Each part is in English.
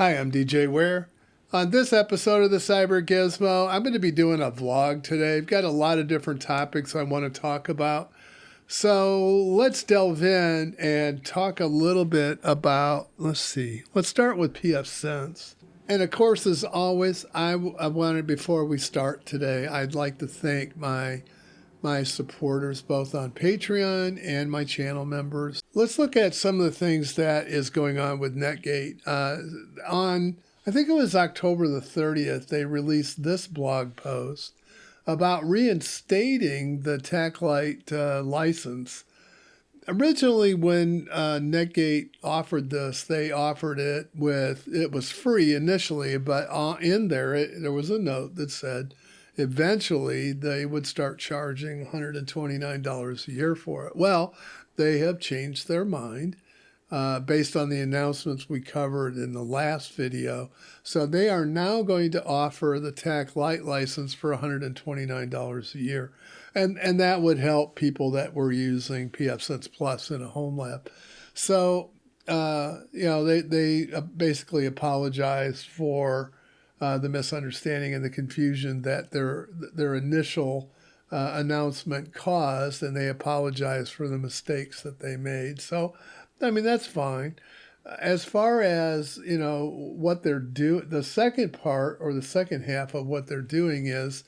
Hi, I'm DJ Ware. On this episode of the Cyber Gizmo, I'm going to be doing a vlog today. I've got a lot of different topics I want to talk about. So let's delve in and talk a little bit about, let's start with pfsense. And of course, as always, I wanted, before we start today, I'd like to thank my supporters, both on Patreon and my channel members. Let's look at some of the things that is going on with Netgate. I think it was October the 30th, they released this blog post about reinstating the TACLite license. Originally, when Netgate offered this, they offered it was free initially, but in there was a note that said, eventually, they would start charging $129 a year for it. Well, they have changed their mind based on the announcements we covered in the last video. So they are now going to offer the TACLite license for $129 a year. And that would help people that were using pfsense Plus in a home lab. So, they basically apologize for the misunderstanding and the confusion that their initial announcement caused, and they apologize for the mistakes that they made. So, I mean, that's fine. As far as, what they're doing, the second part or the second half of what they're doing is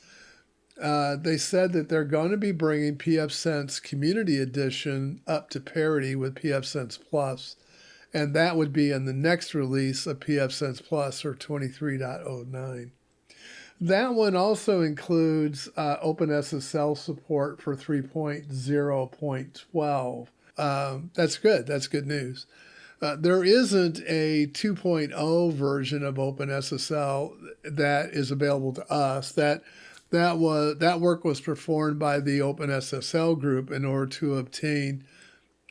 they said that they're going to be bringing pfsense Community Edition up to parity with pfsense Plus. And that would be in the next release of pfsense Plus, or 23.09. That one also includes OpenSSL support for 3.0.12. That's good. That's good news. There isn't a 2.0 version of OpenSSL that is available to us. That work was performed by the OpenSSL group in order to obtain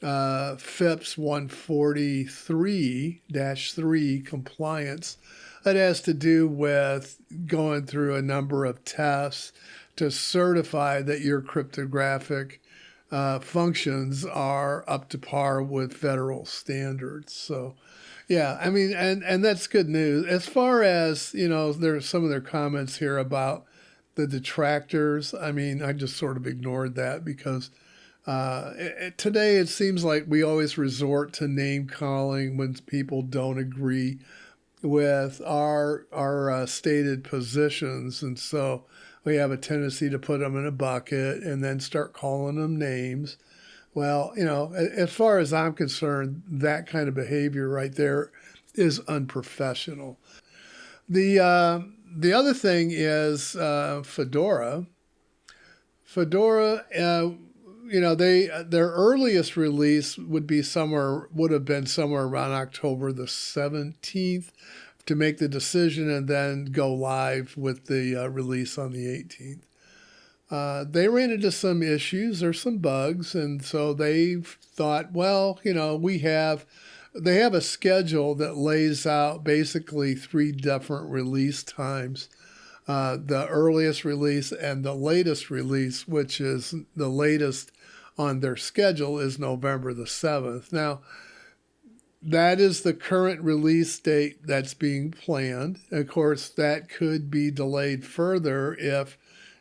FIPS 143-3 compliance. That has to do with going through a number of tests to certify that your cryptographic functions are up to par with federal standards. So, yeah, I mean, and that's good news. As far as, there's some of their comments here about the detractors. I mean, I just sort of ignored that because today it seems like we always resort to name calling when people don't agree with our stated positions, and so we have a tendency to put them in a bucket and then start calling them names. Well, as far as I'm concerned, that kind of behavior right there is unprofessional. The other thing is Fedora. Fedora, their earliest release would have been somewhere around October the 17th to make the decision and then go live with the release on the 18th. They ran into some issues or some bugs, and so they thought, well, they have a schedule that lays out basically 3 different release times. The earliest release and the latest release, which is the latest on their schedule, is November the 7th. Now, that is the current release date that's being planned. Of course, that could be delayed further if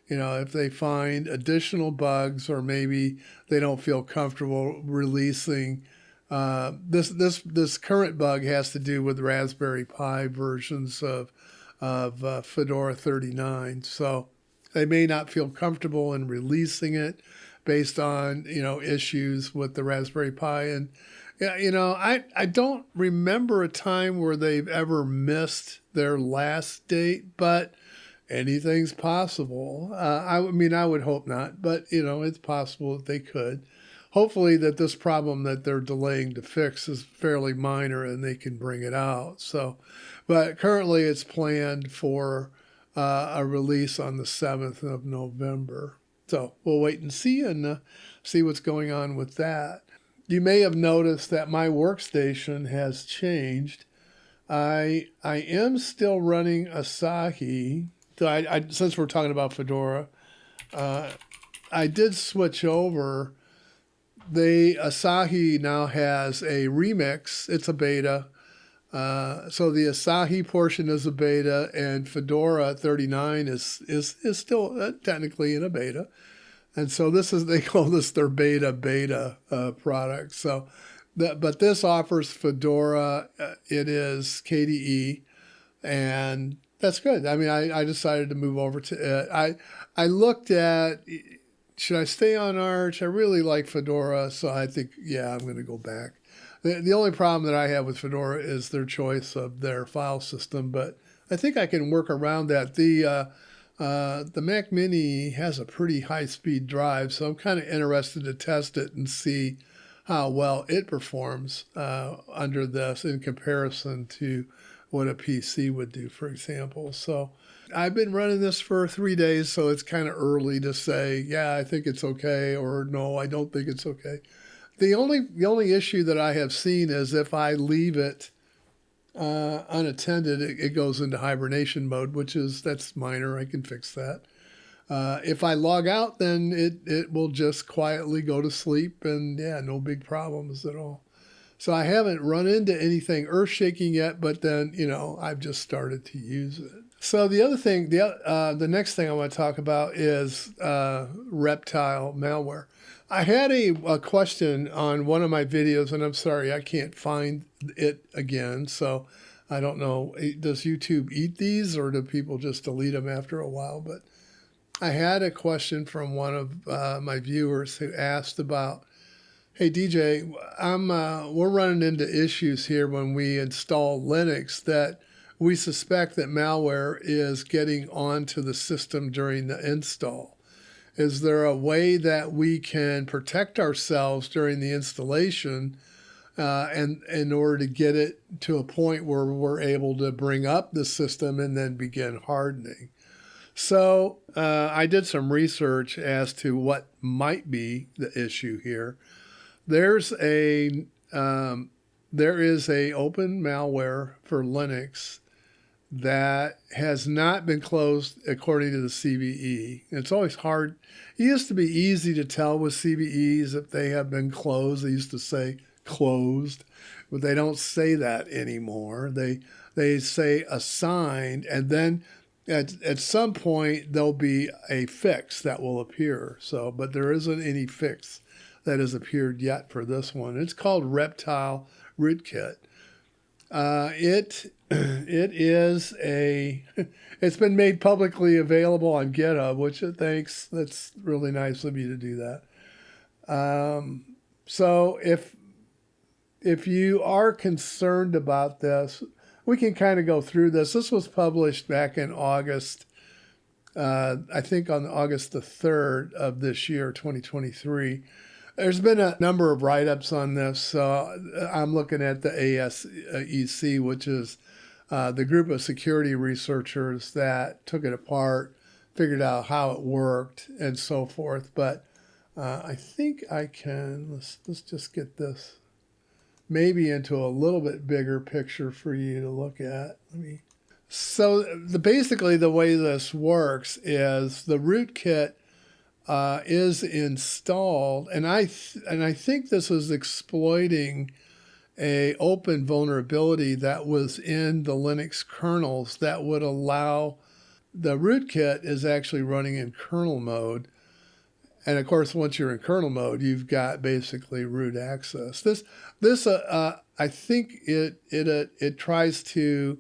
they find additional bugs, or maybe they don't feel comfortable releasing. This current bug has to do with Raspberry Pi versions of Fedora 39. So they may not feel comfortable in releasing it based on, issues with the Raspberry Pi. And, I don't remember a time where they've ever missed their last date, but anything's possible. I would hope not, but, it's possible that they could. Hopefully that this problem that they're delaying to fix is fairly minor and they can bring it out. So, but currently it's planned for a release on the 7th of November. So we'll wait and see what's going on with that. You may have noticed that my workstation has changed. I am still running Asahi. So since we're talking about Fedora, I did switch over. Asahi now has a remix. It's a beta So the Asahi portion is a beta, and Fedora 39 is still technically in a beta. And so they call this their beta product. So, but this offers Fedora. It is KDE, and that's good. I mean, I decided to move over to it. I looked at, should I stay on Arch? I really like Fedora, so I think, yeah, I'm going to go back. The only problem that I have with Fedora is their choice of their file system, but I think I can work around that. The Mac Mini has a pretty high-speed drive, so I'm kind of interested to test it and see how well it performs under this in comparison to what a PC would do, for example. So I've been running this for 3 days, so it's kind of early to say, yeah, I think it's okay, or no, I don't think it's okay. The only issue that I have seen is if I leave it unattended, it goes into hibernation mode, that's minor. I can fix that. If I log out, then it will just quietly go to sleep, and yeah, no big problems at all. So I haven't run into anything earth-shaking yet, but then, I've just started to use it. So the other thing, the next thing I want to talk about is reptile malware. I had a question on one of my videos, and I'm sorry, I can't find it again. So I don't know, does YouTube eat these, or do people just delete them after a while? But I had a question from one of my viewers who asked about, hey, DJ, we're running into issues here when we install Linux that we suspect that malware is getting onto the system during the install. Is there a way that we can protect ourselves during the installation and in order to get it to a point where we're able to bring up the system and then begin hardening? So I did some research as to what might be the issue here. There is a open malware for Linux that has not been closed according to the CVE. It's always hard. It used to be easy to tell with CVEs if they have been closed. They used to say closed, but they don't say that anymore. They say assigned, and then at some point there'll be a fix that will appear. So, but there isn't any fix that has appeared yet for this one. It's called Reptile Rootkit. It's been made publicly available on GitHub, which thanks. That's really nice of you to do that. So if you are concerned about this, we can kind of go through this. This was published back in August, I think on August the 3rd of this year, 2023. There's been a number of write-ups on this. So I'm looking at the ASEC, which is the group of security researchers that took it apart, figured out how it worked, and so forth. But I think I can, let's just get this maybe into a little bit bigger picture for you to look at. So basically the way this works is the rootkit is installed, and I think this is exploiting a open vulnerability that was in the Linux kernels that would allow the rootkit is actually running in kernel mode. And of course, once you're in kernel mode, you've got basically root access. I think it tries to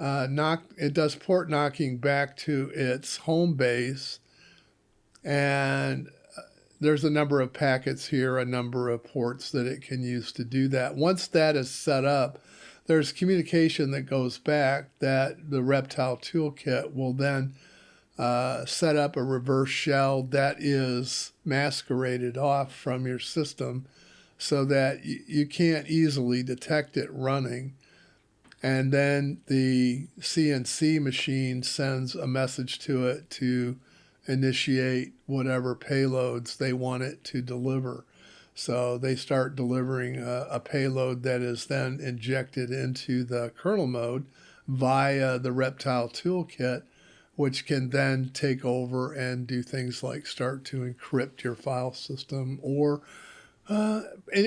it does port knocking back to its home base. And there's a number of packets here, a number of ports that it can use to do that. Once that is set up, there's communication that goes back that the Reptile toolkit will then set up a reverse shell that is masqueraded off from your system so that you can't easily detect it running. And then the CNC machine sends a message to it to initiate whatever payloads they want it to deliver. So they start delivering a payload that is then injected into the kernel mode via the Reptile toolkit, which can then take over and do things like start to encrypt your file system or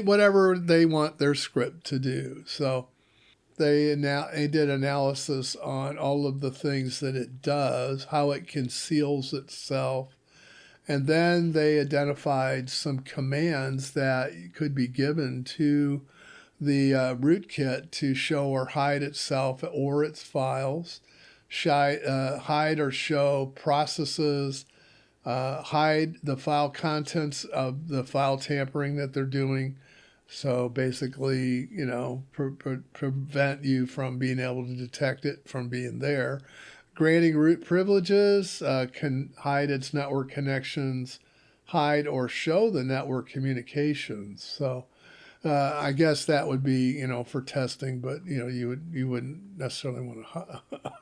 whatever they want their script to do. So They did analysis on all of the things that it does, how it conceals itself, and then they identified some commands that could be given to the rootkit to show or hide itself or its files, hide or show processes, hide the file contents of the file tampering that they're doing. So basically, prevent you from being able to detect it from being there. Granting root privileges can hide its network connections, hide or show the network communications. So I guess that would be, for testing, but you wouldn't necessarily want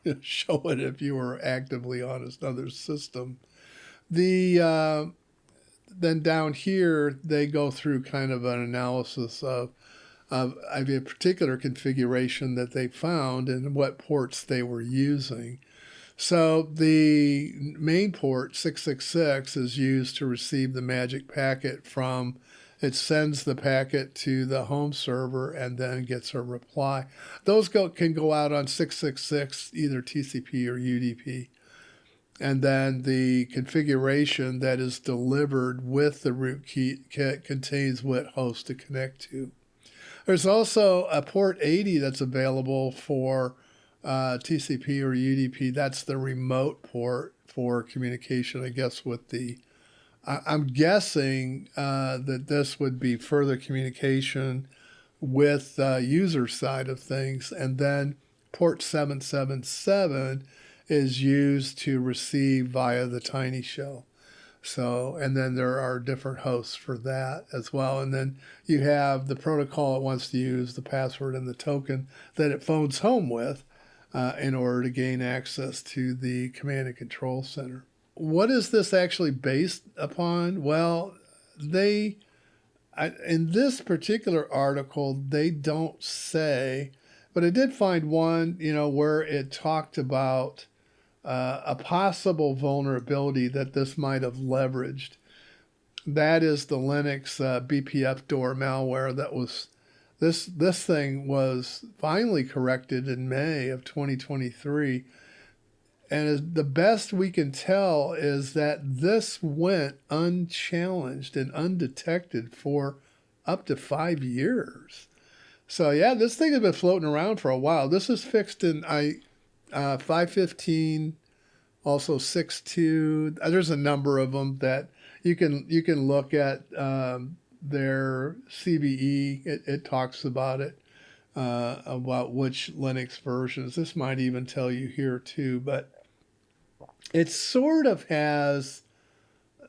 to show it if you were actively on another system. Then down here they go through kind of an analysis of a particular configuration that they found and what ports they were using. So the main port 666 is used to receive the magic packet from. It sends the packet to the home server and then gets a reply. Those can go out on 666, either TCP or UDP. And then the configuration that is delivered with the rootkit contains what host to connect to. There's also a port 80 that's available for TCP or UDP. That's the remote port for communication, I guess, with the... I'm guessing that this would be further communication with the user side of things. And then port 777 is used to receive via the tiny shell. So, and then there are different hosts for that as well. And then you have the protocol it wants to use, the password and the token that it phones home with in order to gain access to the command and control center. What is this actually based upon? Well, in this particular article, they don't say, but I did find one, where it talked about a possible vulnerability that this might have leveraged. That is the Linux BPF door malware that was, this thing was finally corrected in May of 2023. And the best we can tell is that this went unchallenged and undetected for up to 5 years. So yeah, this thing has been floating around for a while. This is fixed in 5.15, also 6.2. There's a number of them that you can look at their CVE. It talks about it, about which Linux versions. This might even tell you here too, but it sort of has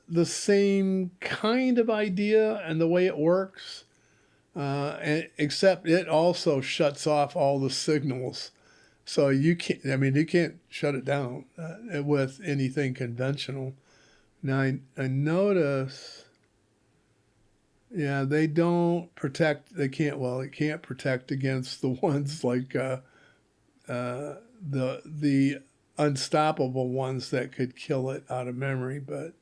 the same kind of idea and the way it works, except it also shuts off all the signals. So you can't shut it down with anything conventional. Now I notice, yeah, they don't protect. It can't protect against the ones like the unstoppable ones that could kill it out of memory, but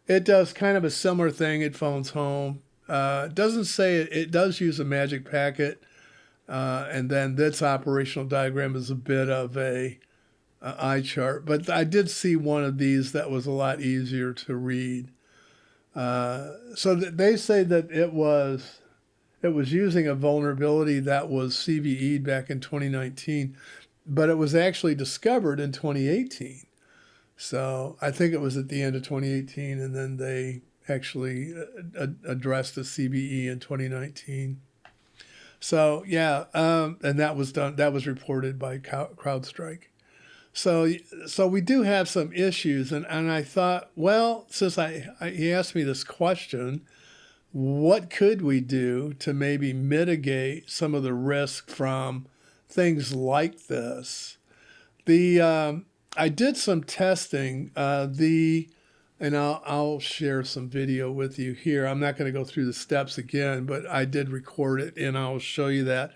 it does kind of a similar thing. It phones home. It doesn't say it does use a magic packet, and then this operational diagram is a bit of a eye chart. But I did see one of these that was a lot easier to read. So they say that it was using a vulnerability that was CVE'd back in 2019. But it was actually discovered in 2018. So I think it was at the end of 2018, and then they actually addressed the CVE in 2019. So yeah, and that was done. That was reported by CrowdStrike. So we do have some issues, and I thought, well, since he asked me this question, what could we do to maybe mitigate some of the risk from things like this? I did some testing. And I'll share some video with you here. I'm not going to go through the steps again, but I did record it, and I'll show you that.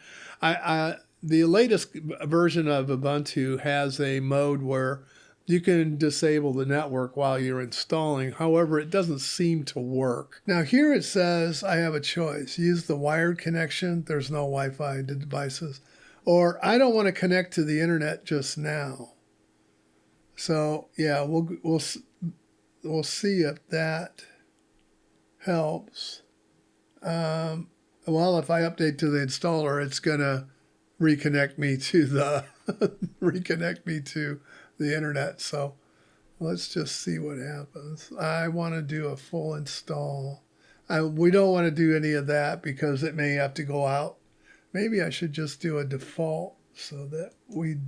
The latest version of Ubuntu has a mode where you can disable the network while you're installing. However, it doesn't seem to work. Now here it says I have a choice. Use the wired connection. There's no Wi-Fi devices. or I don't want to connect to the internet just now. So yeah, we'll see if that helps. Well, if I update to the installer, it's gonna reconnect me to the reconnect me to the internet. So let's just see what happens. I want to do a full install. We don't want to do any of that because it may have to go out. Maybe I should just do a default so that we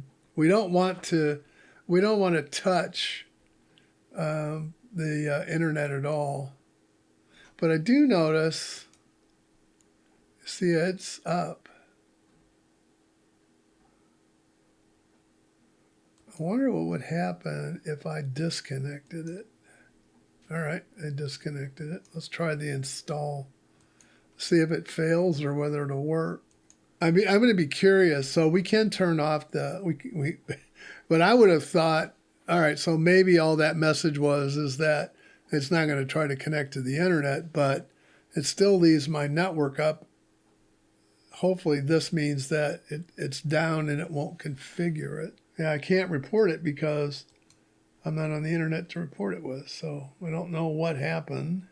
don't want to touch the internet at all. But I do notice, see, it's up. I wonder what would happen if I disconnected it. All right, I disconnected it. Let's try the install. See if it fails or whether it'll work. I mean, I'm going to be curious. So we can turn off but I would have thought, all right, so maybe all that message is that it's not going to try to connect to the internet, but it still leaves my network up. Hopefully this means that it's down and it won't configure it. Yeah, I can't report it because I'm not on the internet to report it with, so we don't know what happened.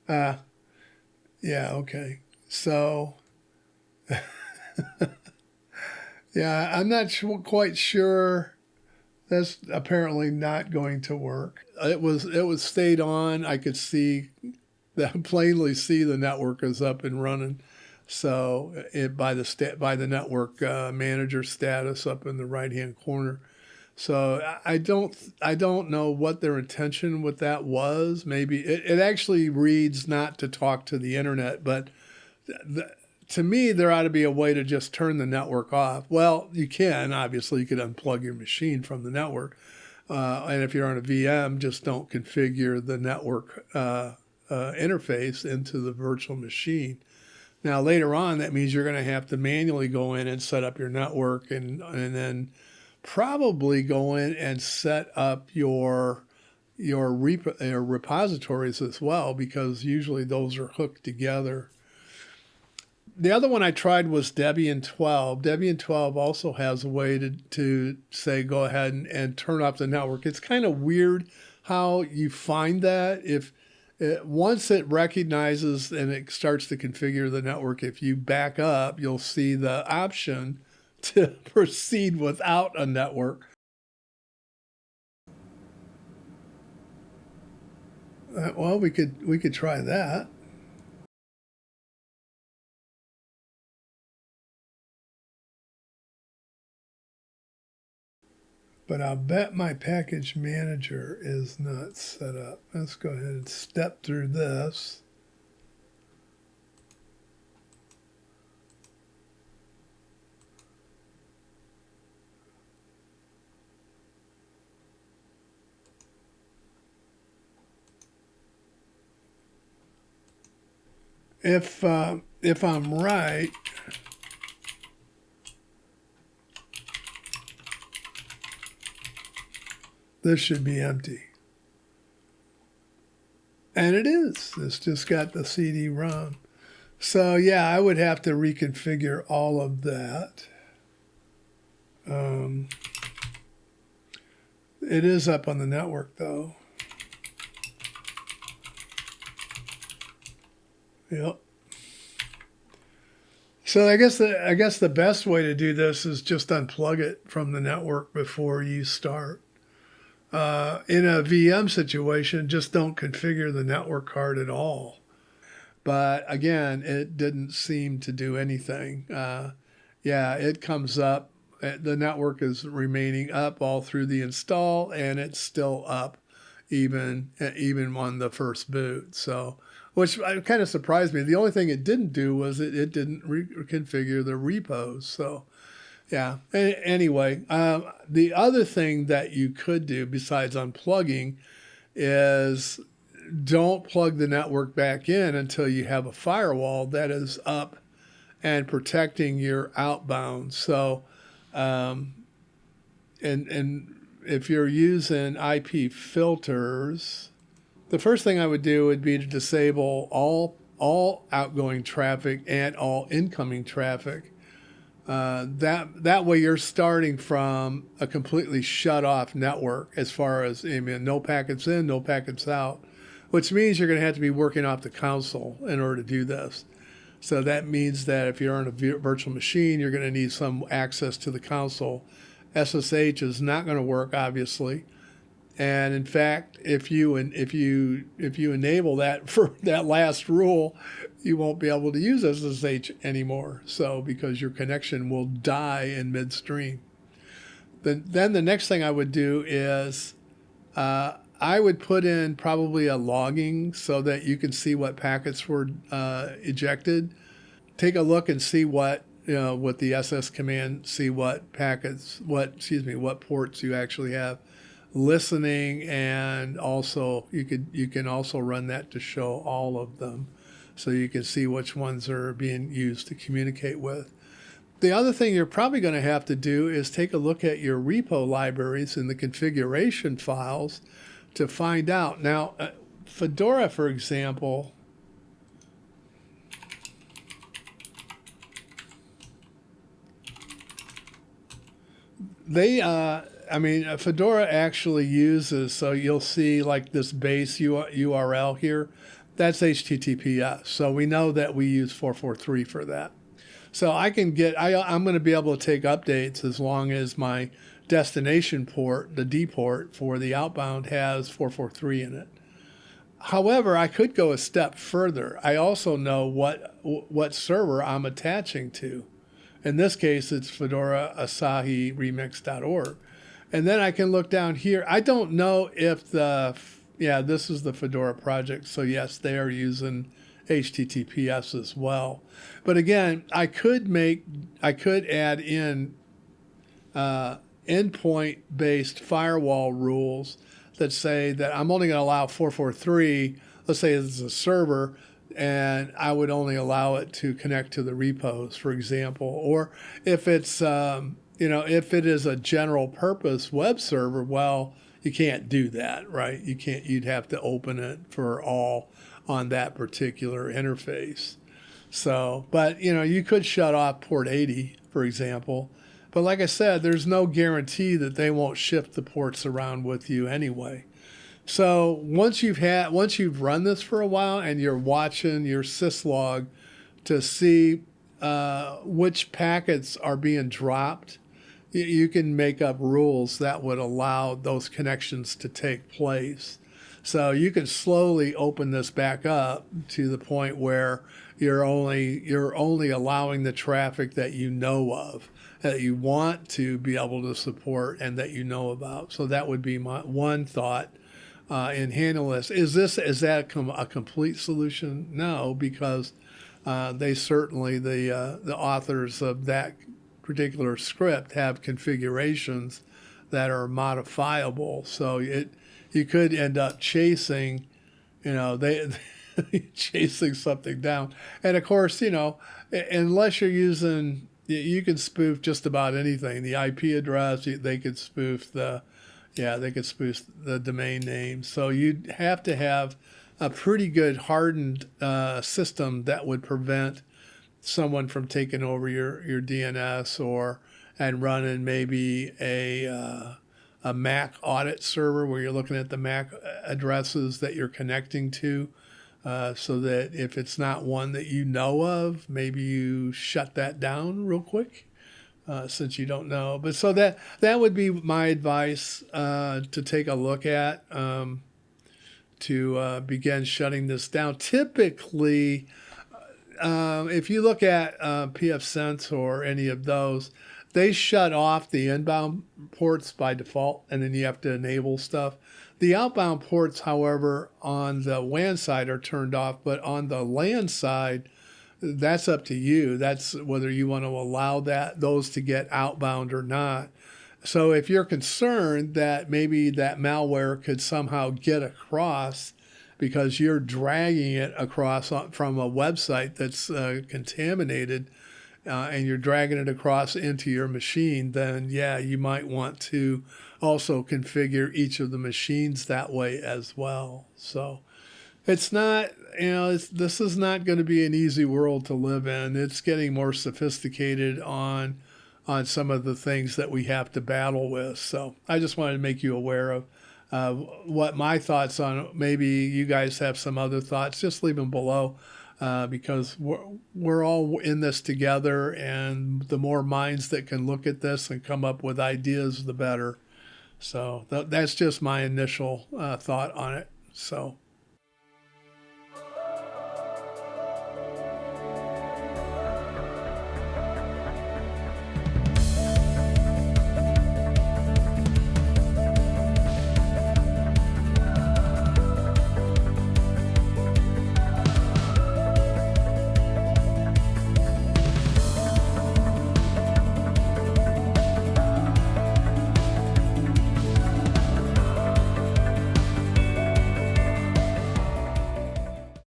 Yeah, okay. So, yeah, I'm not quite sure. That's apparently not going to work. It was stayed on. I could plainly see the network is up and running. So by the network manager status up in the right hand corner. So I don't know what their intention with that was. Maybe it actually reads not to talk to the internet, but to me there ought to be a way to just turn the network off. Well, you can obviously you could unplug your machine from the network, and if you're on a VM, just don't configure the network interface into the virtual machine. Now, later on, that means you're going to have to manually go in and set up your network and then probably go in and set up your repositories as well, because usually those are hooked together. The other one I tried was Debian 12. Debian 12 also has a way to say go ahead and turn off the network. It's kind of weird how you find that. Once it recognizes and it starts to configure the network, if you back up, you'll see the option to proceed without a network. Well, we could try that. But I'll bet my package manager is not set up. Let's go ahead and step through this. If I'm right, this should be empty. And it is. It's just got the CD-ROM. So yeah, I would have to reconfigure all of that. It is up on the network though. Yep. So I guess the best way to do this is just unplug it from the network before you start. In a VM situation, just don't configure the network card at all. But again, it didn't seem to do anything. Yeah, it comes up. The network is remaining up all through the install, and it's still up even on the first boot. So, which kind of surprised me. The only thing it didn't do was it didn't reconfigure the repos. So, yeah. Anyway, the other thing that you could do besides unplugging is don't plug the network back in until you have a firewall that is up and protecting your outbound. So, and if you're using IP filters, the first thing I would do would be to disable all all outgoing traffic and all incoming traffic. That way you're starting from a completely shut off network as far as, I mean, no packets in, no packets out, which means you're going to have to be working off the console in order to do this. So that means that if you're on a virtual machine, you're going to need some access to the console. SSH is not going to work, obviously. And in fact, if you enable that for that last rule, you won't be able to use SSH anymore. So because your connection will die in midstream. Then the next thing I would do is I would put in probably a logging so that you can see what packets were ejected. Take a look and see what with the SS command, see what packets, what ports you actually have listening, and also you can also run that to show all of them, so you can see which ones are being used to communicate with. The other thing you're probably going to have to do is take a look at your repo libraries and the configuration files to find out. Now, Fedora, for example, Fedora actually uses, so you'll see like this base URL here, that's HTTPS. So we know that we use 443 for that. So I'm going to be able to take updates as long as my destination port, the D port for the outbound, has 443 in it. However, I could go a step further. I also know what server I'm attaching to. In this case, it's Fedora Asahi remix.org. And then I can look down here. I don't know if this is the Fedora project. So yes, they are using HTTPS as well. But again, I could add in endpoint-based firewall rules that say that I'm only going to allow 443. Let's say it's a server, and I would only allow it to connect to the repos, for example. Or if it's if it is a general purpose web server, well, you can't do that, right? You'd have to open it for all on that particular interface. So, but you could shut off port 80, for example. But like I said, there's no guarantee that they won't shift the ports around with you anyway. So once you've run this for a while and you're watching your syslog to see which packets are being dropped, you can make up rules that would allow those connections to take place. So you can slowly open this back up to the point where you're only allowing the traffic that you know of, that you want to be able to support and that you know about. So that would be my one thought in handling this. Is that a complete solution? No, because they certainly, the authors of that particular script have configurations that are modifiable. So you could end up chasing, chasing something down. And of course, unless you're using, you can spoof just about anything. The IP address, they could spoof the domain name. So you'd have to have a pretty good hardened system that would prevent someone from taking over your DNS and running maybe a MAC audit server where you're looking at the MAC addresses that you're connecting to, so that if it's not one that you know of, maybe you shut that down real quick, since you don't know. But so that would be my advice to take a look at to begin shutting this down. Typically, if you look at pfsense or any of those, they shut off the inbound ports by default, and then you have to enable stuff. The outbound ports, however, on the WAN side are turned off, but on the LAN side, that's up to you. That's whether you want to allow those to get outbound or not. So if you're concerned that maybe that malware could somehow get across because you're dragging it across from a website that's contaminated, and you're dragging it across into your machine, then yeah, you might want to also configure each of the machines that way as well. So It's not, this is not going to be an easy world to live in. It's getting more sophisticated on some of the things that we have to battle with. So I just wanted to make you aware of what my thoughts on. Maybe you guys have some other thoughts. Just leave them below. Because we're all in this together, and the more minds that can look at this and come up with ideas, the better. So that's just my initial thought on it. So